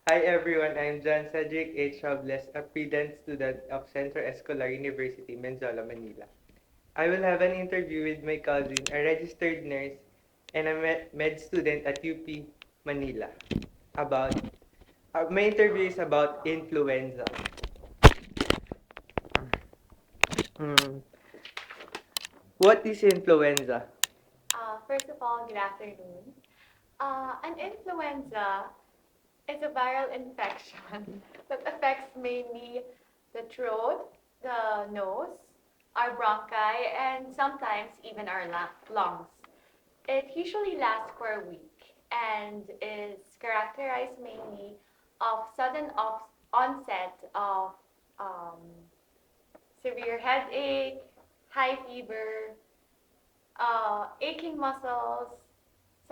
Hi everyone, I'm John Cedric H. Robles, a pre-dent student of Centro Escolar University, Menzola, Manila. I will have an interview with my cousin, a registered nurse and a med student at UP, Manila. About my interview is about influenza. Hmm. What is influenza? First of all, good afternoon. An influenza is a viral infection that affects mainly the throat, the nose, our bronchi, and sometimes even our lungs. It usually lasts for a week and is characterized mainly of sudden onset of um, severe headache, high fever, aching muscles,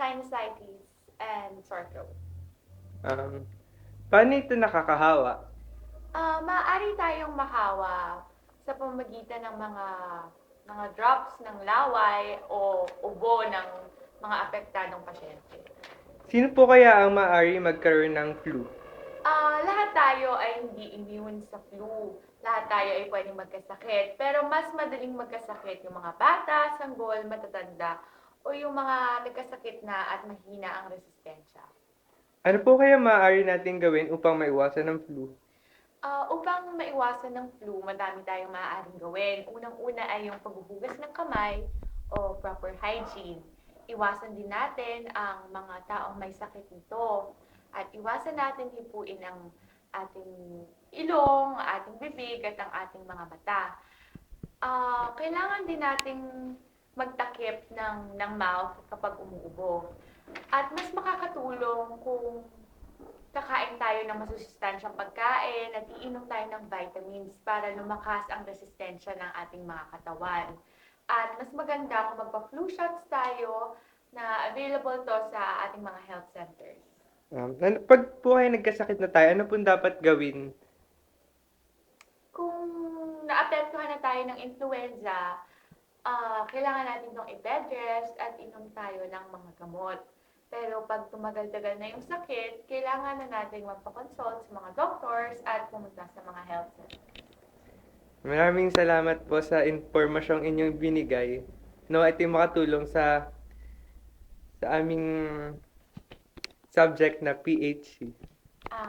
sinusitis, and sore throat. Um, Paano ito nakakahawa? Maaari tayong mahawa sa pamamagitan ng mga drops ng laway o ubo ng mga apektadong pasyente. Sino po kaya ang maaari magkaroon ng flu? Lahat tayo ay hindi immune sa flu. Lahat tayo ay pwedeng magkasakit. Pero mas madaling magkasakit yung mga bata, sanggol, matatanda, o yung mga nagkasakit na at mahina ang resistensya. Ano po kaya maaari natin gawin upang maiwasan ng flu? Upang maiwasan ng flu, madami tayong maaaring gawin. Unang-una ay yung paghuhugas ng kamay o proper hygiene. Iwasan din natin ang mga taong may sakit nito. At iwasan natin hipuin ang ating ilong, ating bibig, at ang ating mga mata. Kailangan din nating magtakip ng mouth kapag umuubo. At mas makakatulong kung kakain tayo ng masusustansyang pagkain at iinom tayo ng vitamins para lumakas ang resistensya ng ating mga katawan. At mas maganda kung magpa-flu shots tayo na available to sa ating mga health centers. Pag po kayo nagkasakit na tayo, ano po dapat gawin? Kung naapektuhan na tayo ng influenza, kailangan natin itong i-bed rest at inom tayo ng mga gamot. Pero pag tumagal-tagal na yung sakit, kailangan na natin magpa-consult sa mga doctors at pumunta sa mga health centers. Maraming salamat po sa impormasyong inyong binigay. No, ito yung makatulong sa aming subject na PHC.